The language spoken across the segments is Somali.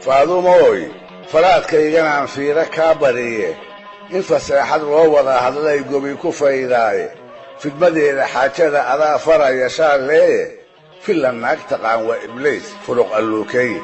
faadumoy faraadkayganaan fiiro kaa bariye in faseexad loo wada hadlay gobi ku faydaaye fidmadeeda xaajada adaa faraya shaalleeye filan naag taqaan waa ibliis furuq alluukeeye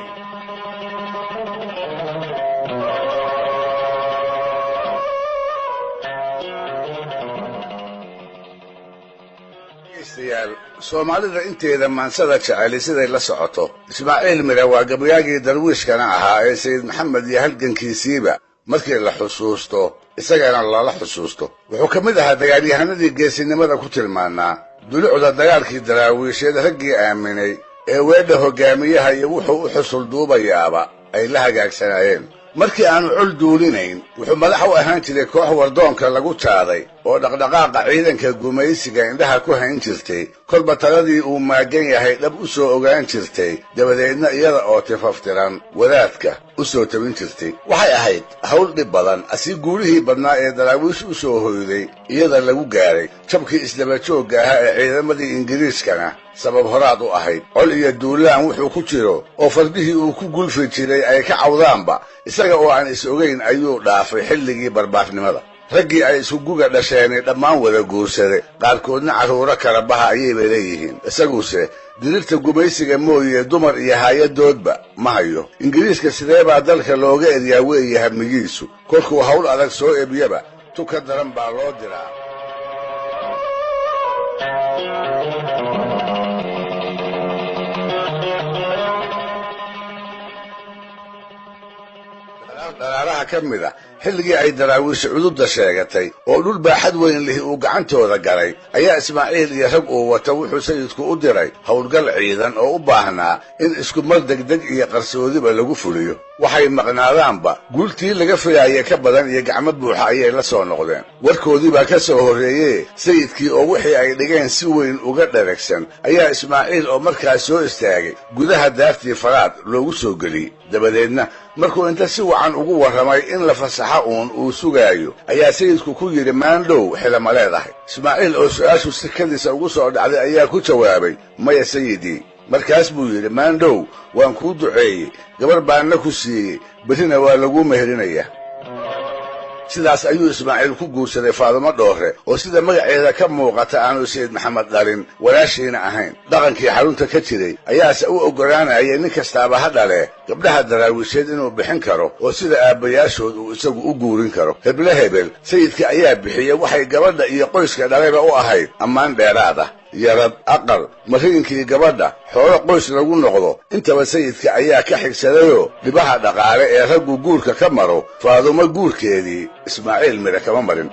soomaalida inteeda maansada jeceli siday la socoto ismaaciil mire waa gabayaagii darwiishkana ahaa ee sayid maxamed iyo halgankiisiiba markii la xusuusto isagana lala xusuusto wuxuu ka mid ahaa dagaalyahanadii geesinimada ku tilmaanaa dulucda dagaalkii daraawiisheed raggii aaminay ee weedha hoggaamiyaha iyo wuxuu u xusul duubayaaba ay la hagaagsanaayeen markii aanu col duulinayn wuxuu madax u ahaan jiray koox wardoonka lagu jaaday oo dhaqdhaqaaqa ciidanka gumaysiga indhaha ku hayn jirtay kolba taladii uu maagan yahay dhab u soo ogaan jirtay dabadeedna iyada oo tifaftiran wadaadka u soo tabin jirtay waxay ahayd hawl dhib badan asii guulihii badnaa ee daraawiish u soo hoyday iyada lagu gaaray jabkii isdaba joogga ahaa ee ciidamadii ingiriiskana sabab horaad u ahayd col iyo duulaan wuxuu ku jiro oo fardihii uu ku gulfi jiray ay ka cawdaanba isaga oo aan is ogayn ayuu dhaafay xilligii barbaarnimada raggii ay isku guga dhasheenay dhammaan wada guursaday qaarkoodna carruuro kala baha ayayba leeyihiin isaguse dirirta gumaysiga mooye dumar iyo haayadoodba ma hayo ingiriiska sidee baa dalka looga eryaa weeye hamigiisu kolkuu hawl adag soo ebyaba tu ka daran baa loo diraa dharaaraha ka mid a xilligii ay daraawiisha cudurda sheegatay oo dhul baaxad weyn lihi uu gacantooda galay ayaa ismaaciil iyo rag uu wata wuxuu sayidku u diray howlgal ciidan oo u baahnaa in isku mar degdeg iyo qarsoodiba lagu fuliyo waxay maqnaadaanba guultii laga filaaya ka badan iyo gacmo buuxa ayay la soo noqdeen warkoodii baa ka soo horreeyee sayidkii oo wixii ay dhigeen si weyn uga dharagsan ayaa ismaaciil oo markaas soo istaagay gudaha daartii faraad loogu soo geliyey dabadeedna markuu inta si wacan ugu warramay in la fasaxa uu sugaayo ayaa sayidku ku yidhi maandhow xilama leedahay ismaaciil oo su'aashu sikadiisa ugu soo dhacday ayaa ku jawaabay maya sayidii markaas buu yidhi maandhow waan kuu duceeyey gabar baanna ku siiyey berrina waa laguu meherinayaa sidaas ayuu ismaaciil ku guursaday faadumo dhoore oo sida magaceeda ka muuqata aanu sayid maxamed dhalin walaashiina ahayn dhaqankii xarunta ka jiray ayaase u oggolaanayay nin kastaaba ha dhale gabdhaha daraawiisheed inuu bixin karo oo sida aabbayaashood uu isagu u guurin karo heble hebel sayidka ayaa bixiyey waxay gabadha iyo qoyska dhalayba u ahayd ammaan dheeraad ah yarad aqal mariinkii gabadha xoolo qoys lagu noqdo intaba sayidka ayaa ka xigsadayoo dhibaha dhaqaale ee raggu guurka ka maro faadumo guurkeedii ismaaciil mire kama marin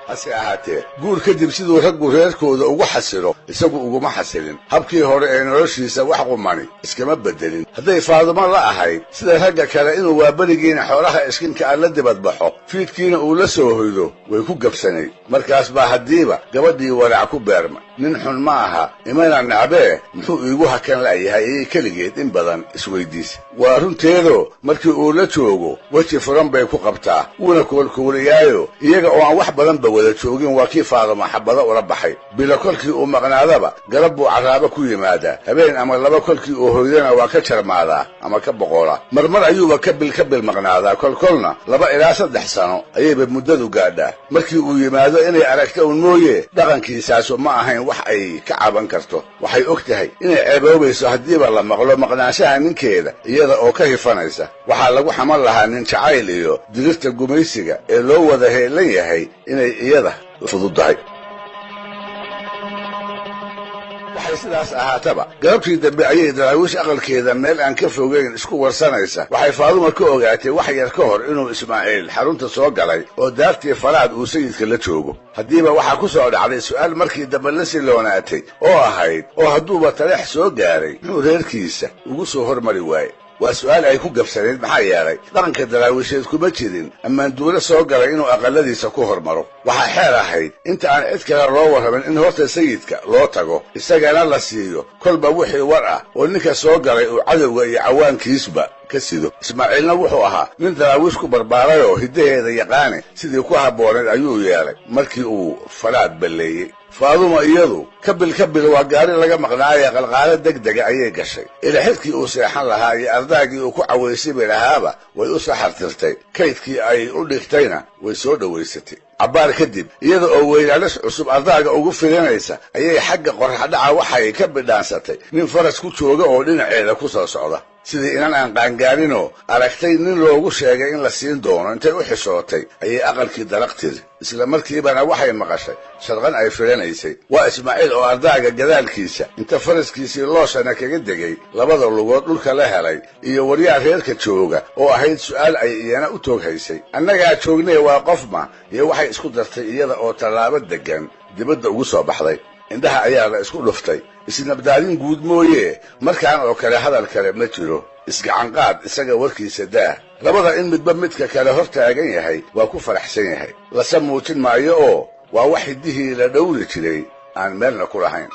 hase ahaatee guur kadib siduu raggu reerkooda ugu xasilo isagu uguma xasilin habkii hore ee noloshiisa wax qumani iskama beddelin hadday faadumo la ahayd sida ragga kale inuu waaberigiina xoolaha iskinka aan la dibadbaxo fiidkiina uu la soo hoydo way ku gabsanayd markaas baa haddiiba gabadhii walaac ku beerma nin xun ma aha imana nacbee muxuu iigu hakan la'yahay ayay keligeed in badan isweydiisa waa runteedoo markii uu la joogo weji furan bay ku qabtaa wuuna koolkooliyaayo iyaga oo aan wax badanba wada joogin waa kii faaduma xabado ula baxay bilo kolkii uu maqnaadaba galab buu carraabo ku yimaadaa habeen ama laba kolkii uu hoydana waa ka jarmaadaa ama ka boqolaa marmar ayuuba ka bil maqnaadaa kolkolna 2 ilaa 3 sano ayayba muddadu gaadhaa markii uu yimaado inay aragto un mooye dhaqankiisaasu ma ahayn wax ay ka caban karto waxay og tahay inay ceeboobayso haddiiba la maqlo maqnaanshaha ninkeeda iyada oo ka hifanaysa waxaa lagu xaman lahaa nin jacayl iyo dirirta gumaysiga ee loo wada heelan yahay inay iyada fududahay waxay sidaas ahaataba galabtii dambe ayay daraawiish aqalkeeda meel aan ka fogeyn isku warsanaysa waxay faaduma ka ogaatay wax yar ka hor inuu ismaaciil xarunta soo galay oo daartii faraad uu sayidka la joogo haddiiba waxaa ku soo dhacday su'aal markii dambe la siloonaatay oo ahayd oo hadduuba taleex soo gaaray muxuu reerkiisa ugu soo hormari waaye waa su'aal ay ku gabsaneed maxaa yeelay dhaqanka daraawiisheed kuma jirin ammaan duule soo galay inuu aqalladiisa ku hormaro waxaa xeer ahayd inta aan cid kale loo warramin in horta sayidka loo tago isagana la siiyo kolba wixii war ah oo ninka soo galay uu cadowga iyo cawaankiisba ka sido ismaaciilna wuxuu ahaa nin daraawiish ku barbaaray oo hiddaheeda yaqaane sidii ku habbooneed ayuu yeelay markii uu falaad balleeyey faaduma iyadu kabil waa gaari laga maqnaayee qalqaalo degdega ayay gashay ilaxidkii uu seexan lahaa iyo ardaagii uu ku cawaysibi lahaaba way u saxartirtay kaydkii ay u dhigtayna way soo dhowaysatay cabbaar kadib iyada oo weylaalis cusub ardaaga ugu filinaysa ayay xagga qorraxdhaca waxay ka bidhaansatay nin faras ku jooga oo dhinaceeda ku soo socda sidii inan aan qaangaaninoo aragtay nin loogu sheegay in la siin doono intay u xishootay ayay aqalkii dalaq tiri isla markiibana waxay maqashay sharqan ay filanaysay waa ismaaciil oo ardaaga gadaalkiisa inta faraskiisii looshana kaga degay labada lugood dhulka la helay iyo waryaa reerka jooga oo ahayd su'aal ay iyana u tooghaysay annagaa joognee waa qofma iyo waxay isku dartay iyada oo tallaabo deggan dibadda ugu soo baxday indhaha ayaa la isku dhuftay isnabdaadin guud mooye markaan oo kale hadal kale ma jiro isgacanqaad isaga warkiisa daah labada in midba midka kale hor taagan yahay waa ku faraxsan yahay lase muujin maayo oo waa wax hiddihii la dhowri jiray aan meelna ku lahayn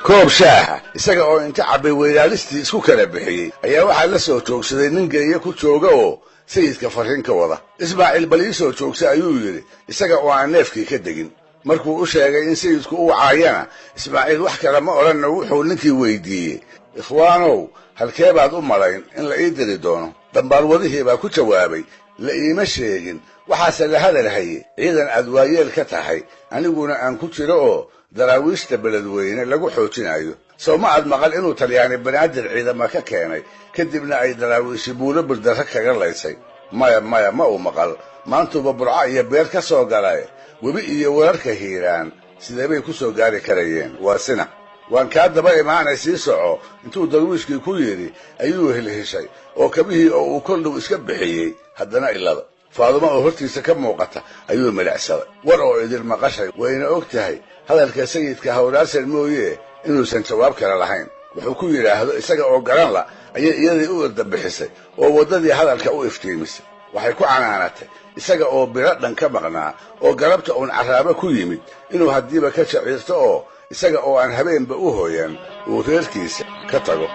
koob shaaha isaga oo inta cabbay weylaalistii isku kala bixiyey ayaa waxaa la soo joogsaday nin geeye ku jooga oo sayidka farriin ka wada ismaaciil bal ii soo joogsa ayuu yidhi isaga oo aan neefkii ka degin markuu u sheegay in sayidku u wacaayana ismaaciil wax kale ma odhanna wuxuu ninkii weydiiyey ikhwaanow halkee baad u malayn in la ii diri doono dambaalwadihii baa ku jawaabay la iima sheegin waxaase la hadal haye ciidan aad waayeel ka tahay aniguna aan ku jiro oo daraawiishta beledweyne lagu xoojinayo sow ma aad maqal inuu talyaani banaadir ciidama ka keenay kadibna ay daraawiishi buulo birdarra kaga laysay maya ma uu maqal maantuuba burco iyo beer ka soo galay webi iyo wararka hiiraan sidee bay ku soo gaari karayeen waa sina waan kaa daba imaanay sii soco intuu darwiishkii ku yidhi ayuu helheshay oo kabihii oo uu koldhow iska bixiyey haddana ilada faaduma oo hortiisa ka muuqata ayuu milicsaday war oo idin maqashay wayna og tahay hadalka sayidka hawlaarsan mooye inuusan jawaab kale lahayn wuxuu ku yidhaahdo isaga oo garan la ayay iyadii u irdabixisay oo waddadii hadalka u iftiimisay waxay ku canaanatay isaga oo bilo dhan ka maqnaa oo galabta uun carraabo ku yimid inuu haddiiba ka shaciirto oo isaga oo aan habeenba u hooyan uu reerkiisa ka tago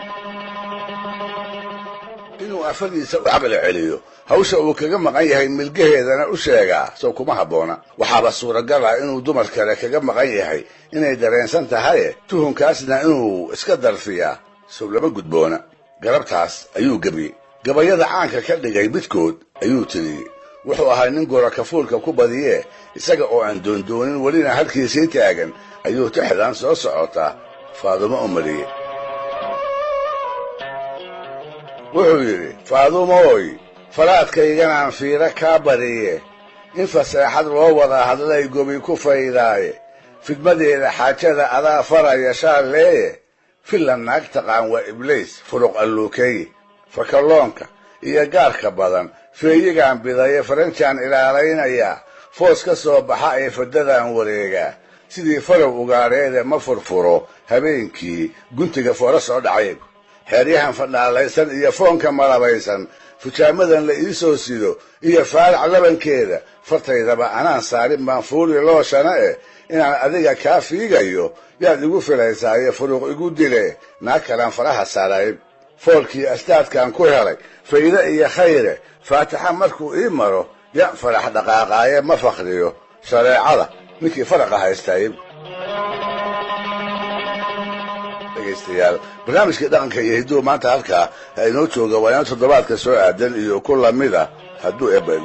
inuu afadiisa u caqli celiyo hawsha uu kaga maqan yahay milgaheedana u sheegaa sow kuma habboona waxaaba suuragal ah inuu dumar kale kaga maqan yahay inay dareensan tahaye tuhunkaasna inuu iska darfiyaa sow lama gudboona galabtaas ayuu gebiyey gabayada caanka ka dhigay midkood ayuu tiriyey wuxuu ahaa nin gora kafuulka ku badiyee isaga oo aan doondoonin welina halkiisii taagan ayuu tixdan soo socotaa faadumo u mariyey wuxuu yidhi faadumooy falaadkayganaan fiiro kaa bariye in faseexad loo wada hadlay gobi ku faydaaye fidmadeeda xaajada adaa faraya shaalleeye filla naag taqaan waa ibliis furuq alluukeeye fakalloonka iyo gaarka badan feeyigaan bidaye faranjaan ilaalaynayaa foos ka soo baxa ee fadadaan wareegaa sidii farow ugaadheede ma furfuro habeenkii guntiga foora soo dhacay xeeryahan fadhaalaysan iyo foonka malabaysan fujaamadan la ii soo sido iyo faalac labankeeda fartaydaba anaan saarin baan fuuli looshana inaan adiga kaa fiigayo yaad igu filaysaaye furuuq igu dile naag kalaan faraha saarayb foolkii astaadkaan ku helay fayde iyo khayre faatixa markuu ii maro ya farax dhaqaaqaaye ma fakriyo shareecada ninkii faraqa haystayb dhegaystayaal barnaamijkii dhaqanka iyo hidduu maanta halkaa inoo jooga waa inoo toddobaadka soo aadan iyo ku lamid ah hadduu ebel